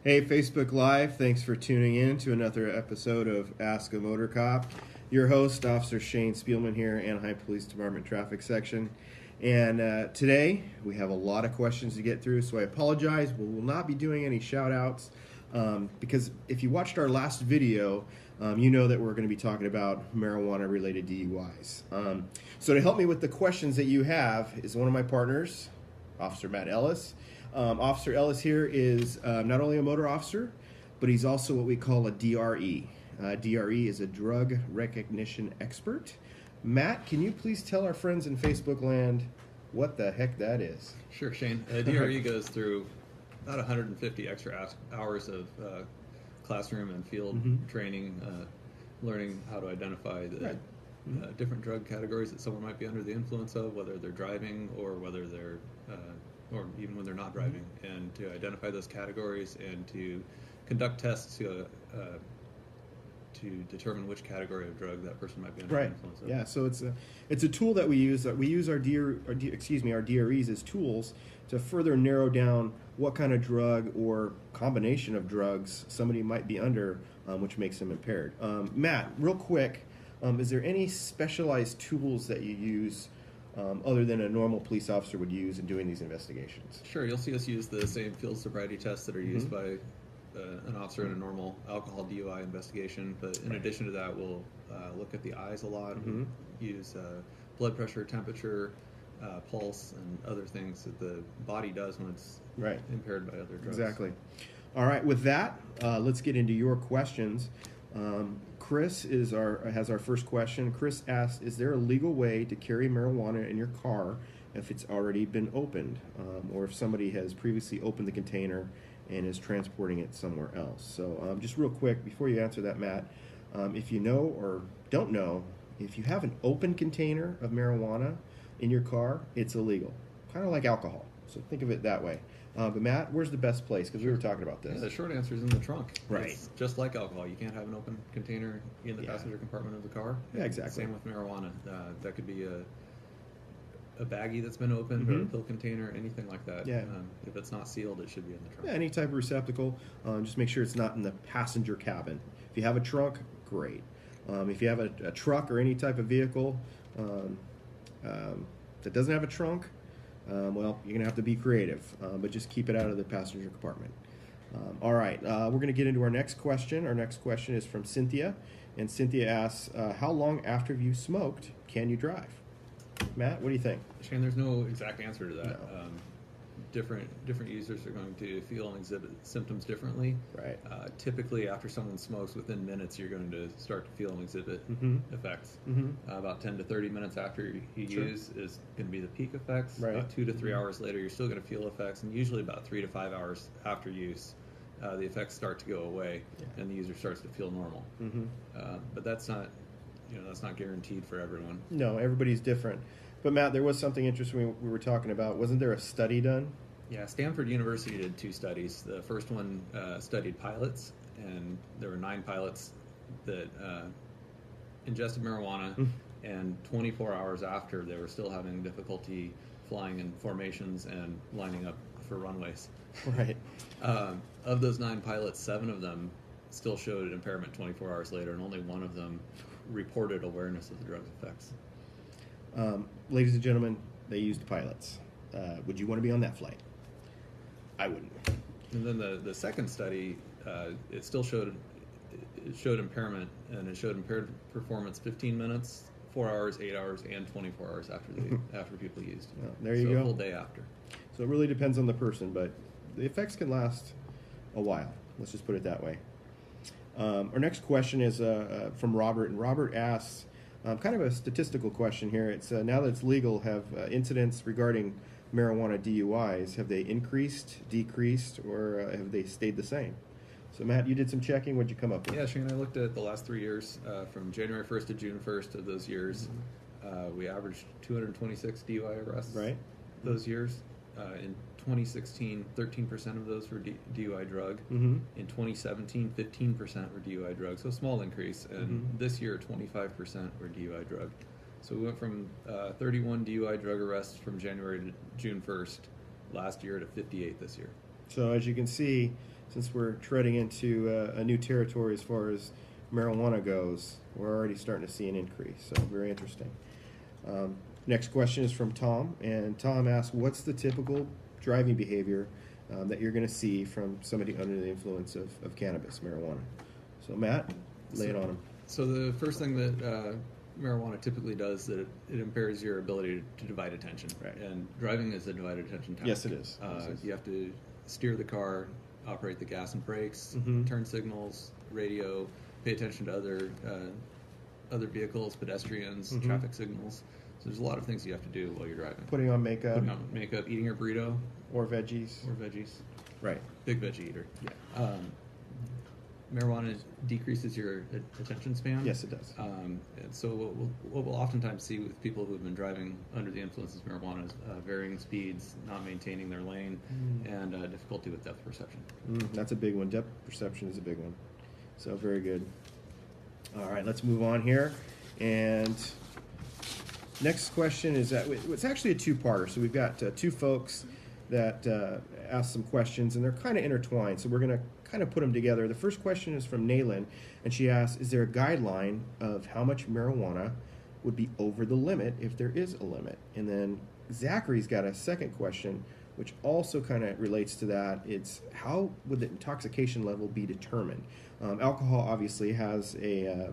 Hey, Facebook Live, thanks for tuning in to another episode of Ask a Motor Cop. Your host, Officer Shane Spielman here, Anaheim Police Department Traffic Section. And today, we have a lot of questions to get through, so I apologize. We will not be doing any shout-outs because if you watched our last video, you know that we're going to be talking about marijuana-related DUIs. So to help me with the questions that you have is one of my partners, Officer Matt Ellis. Officer Ellis here is not only a motor officer, but he's also what we call a DRE. DRE is a drug recognition expert. Matt, can you please tell our friends in Facebook land what the heck that is? Sure, Shane. DRE goes through about 150 extra hours of classroom and field training, learning how to identify the different drug categories that someone might be under the influence of, whether they're driving or whether they're or even when they're not driving, and to identify those categories and to conduct tests to determine which category of drug that person might be under the influence of. Yeah, so it's a tool that we use. We use our DREs as tools to further narrow down what kind of drug or combination of drugs somebody might be under, which makes them impaired. Matt, real quick, is there any specialized tools that you use other than a normal police officer would use in doing these investigations? Sure, you'll see us use the same field sobriety tests that are used by an officer in a normal alcohol DUI investigation, but in addition to that, we'll look at the eyes a lot, use blood pressure, temperature, pulse, and other things that the body does when it's impaired by other drugs. Exactly. All right, with that, let's get into your questions. Chris has our first question. Chris asks, is there a legal way to carry marijuana in your car if it's already been opened, or if somebody has previously opened the container and is transporting it somewhere else? So just real quick, before you answer that, Matt, if you know or don't know, if you have an open container of marijuana in your car, it's illegal, kind of like alcohol. So think of it that way. But Matt, where's the best place? Because we were talking about this. Yeah, the short answer is in the trunk. Right. It's just like alcohol. You can't have an open container in the passenger compartment of the car. Yeah, exactly. Same with marijuana. That could be a baggie that's been opened or a pill container, anything like that. Yeah. If it's not sealed, it should be in the trunk. Yeah, any type of receptacle. Just make sure it's not in the passenger cabin. If you have a trunk, great. If you have a truck or any type of vehicle that doesn't have a trunk, well, you're going to have to be creative, but just keep it out of the passenger compartment. All right, we're going to get into our next question. Our next question is from Cynthia, and Cynthia asks, how long after you smoked can you drive? Matt, what do you think? Shane, there's no exact answer to that. No. Different users are going to feel and exhibit symptoms differently. Right. Typically, after someone smokes, within minutes, you're going to start to feel and exhibit effects. About 10 to 30 minutes after you use is going to be the peak effects. Right. About 2 to 3 hours later, you're still going to feel effects, and usually about 3 to 5 hours after use, the effects start to go away, and the user starts to feel normal. But that's not guaranteed for everyone. No, everybody's different. But Matt, there was something interesting we were talking about. Wasn't there a study done? Yeah, Stanford University did 2 studies. The first one studied pilots, and there were 9 pilots that ingested marijuana, and 24 hours after, they were still having difficulty flying in formations and lining up for runways. Right. Of those 9 pilots, 7 of them still showed impairment 24 hours later, and only 1 of them reported awareness of the drug's effects. Ladies and gentlemen, they used pilots. Would you want to be on that flight? I wouldn't. And then the second study, it still showed impairment, and it showed impaired performance 15 minutes, 4 hours, 8 hours, and 24 hours after people used. There you go. A full day after. So it really depends on the person, but the effects can last a while. Let's just put it that way. Our next question is from Robert, and Robert asks, kind of a statistical question here. It's now that it's legal, have incidents regarding marijuana DUIs, have they increased, decreased, or have they stayed the same? So Matt, you did some checking. What'd you come up with? Yeah, Shane, I looked at the last 3 years, from January 1st to June 1st of those years. We averaged 226 DUI arrests those years. In 2016, 13% of those were DUI drug. In 2017, 15% were DUI drug, so a small increase. And this year, 25% were DUI drug. So we went from 31 DUI drug arrests from January to June 1st last year to 58 this year. So as you can see, since we're treading into a new territory as far as marijuana goes, we're already starting to see an increase. So very interesting. Next question is from Tom, and Tom asks, what's the typical driving behavior that you're going to see from somebody under the influence of cannabis, marijuana? So Matt, lay it on him. So the first thing that marijuana typically does is it impairs your ability to divide attention. Right. And driving is a divided attention task. Yes, it is. You have to steer the car, operate the gas and brakes, turn signals, radio, pay attention to other vehicles, pedestrians, traffic signals. So there's a lot of things you have to do while you're driving. Putting on makeup. Eating your burrito. Or veggies. Right. Big veggie eater. Yeah. Marijuana decreases your attention span. Yes, it does. And so what we'll oftentimes see with people who have been driving under the influence of marijuana is varying speeds, not maintaining their lane, and difficulty with depth perception. That's a big one. Depth perception is a big one. So very good. All right, let's move on here. And next question is that it's actually a two-parter. So we've got two folks that asked some questions, and they're kind of intertwined. So we're going to kind of put them together. The first question is from Naylin, and she asks, is there a guideline of how much marijuana would be over the limit if there is a limit? And then Zachary's got a second question, which also kind of relates to that. It's how would the intoxication level be determined? Alcohol obviously has a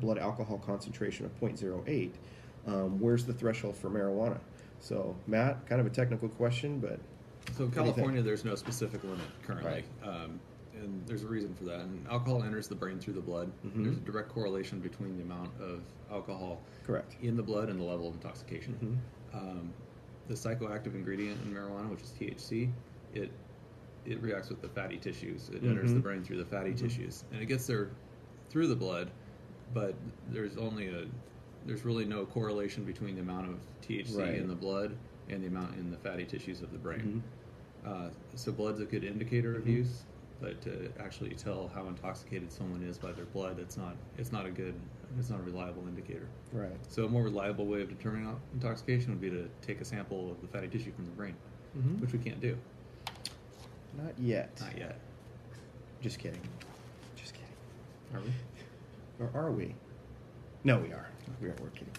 blood alcohol concentration of 0.08. Where's the threshold for marijuana? So, Matt, kind of a technical question, but... So in California, there's no specific limit currently. Right. And there's a reason for that. And alcohol enters the brain through the blood. There's a direct correlation between the amount of alcohol in the blood and the level of intoxication. The psychoactive ingredient in marijuana, which is THC, it reacts with the fatty tissues. It enters the brain through the fatty tissues. And it gets there through the blood, but there's really no correlation between the amount of THC in the blood and the amount in the fatty tissues of the brain. So blood's a good indicator of use, but to actually tell how intoxicated someone is by their blood, it's not a reliable indicator. Right. So a more reliable way of determining intoxication would be to take a sample of the fatty tissue from the brain, which we can't do. Not yet. Not yet. Just kidding. Just kidding. Are we? Or are we? No, we are. We're kidding.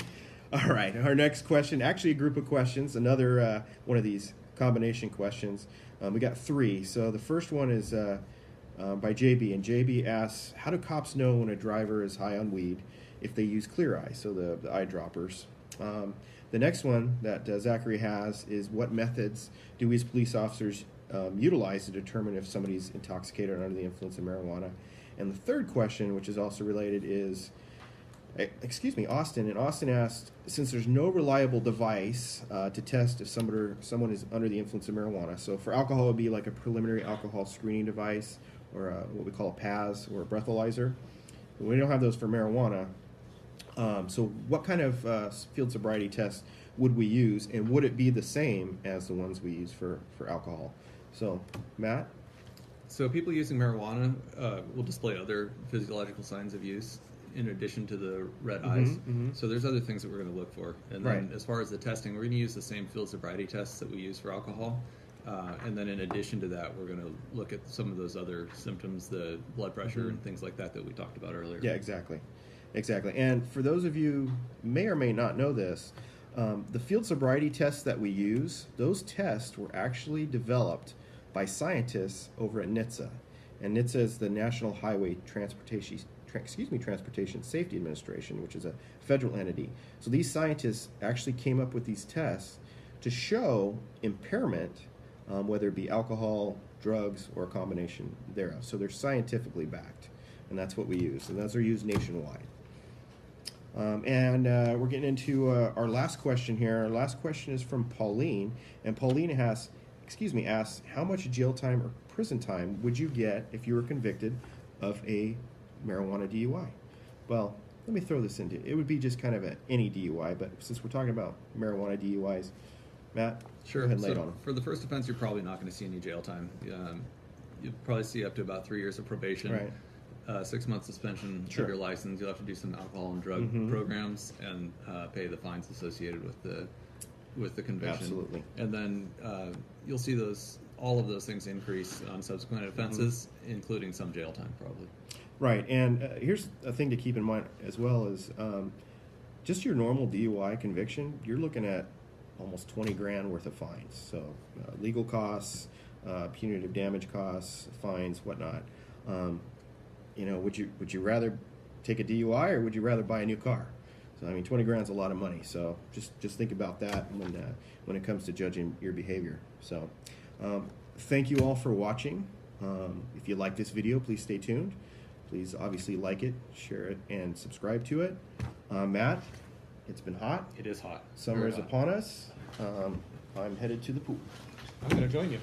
All right. Our next question, actually a group of questions, another one of these combination questions. We got three. So the first one is by JB, and JB asks, how do cops know when a driver is high on weed if they use Clear Eye, so the eyedroppers? The next one that Zachary has is, what methods do we as police officers utilize to determine if somebody's intoxicated or under the influence of marijuana? And the third question, which is also related, is, Austin. And Austin asked, since there's no reliable device to test if someone is under the influence of marijuana, so for alcohol it would be like a preliminary alcohol screening device, or what we call a PAS, or a breathalyzer. But we don't have those for marijuana. So what kind of field sobriety test would we use, and would it be the same as the ones we use for alcohol? So, Matt? So people using marijuana will display other physiological signs of use in addition to the red eyes. So there's other things that we're going to look for. And then as far as the testing, we're going to use the same field sobriety tests that we use for alcohol. And then in addition to that, we're going to look at some of those other symptoms, the blood pressure and things like that we talked about earlier. Yeah, exactly. And for those of you who may or may not know this, the field sobriety tests that we use, those tests were actually developed by scientists over at NHTSA. And NHTSA is the National Highway Transportation Safety Administration, which is a federal entity. So these scientists actually came up with these tests to show impairment, whether it be alcohol, drugs, or a combination thereof. So they're scientifically backed, and that's what we use, and those are used nationwide. We're getting into our last question here. Our last question is from Pauline, and Pauline asks, how much jail time or prison time would you get if you were convicted of a marijuana DUI? Well, let me throw this into it. It would be just kind of any DUI, but since we're talking about marijuana DUIs, Matt, sure. Go ahead and lay it on them. For the first offense, you're probably not going to see any jail time. You'll probably see up to about 3 years of probation, 6 months suspension of your license. You'll have to do some alcohol and drug programs and pay the fines associated with the conviction. Absolutely. And then you'll see those all of those things increase on subsequent offenses, including some jail time, probably. Right, and here's a thing to keep in mind as well is just your normal DUI conviction, you're looking at almost 20 grand worth of fines. So legal costs, punitive damage costs, fines, whatnot. Would you rather take a DUI or would you rather buy a new car? So I mean, 20 grand's a lot of money. So just think about that when it comes to judging your behavior. So thank you all for watching. If you like this video, please stay tuned. Please obviously like it, share it, and subscribe to it. Matt, it's been hot. It is hot. Summer is upon us. I'm headed to the pool. I'm going to join you.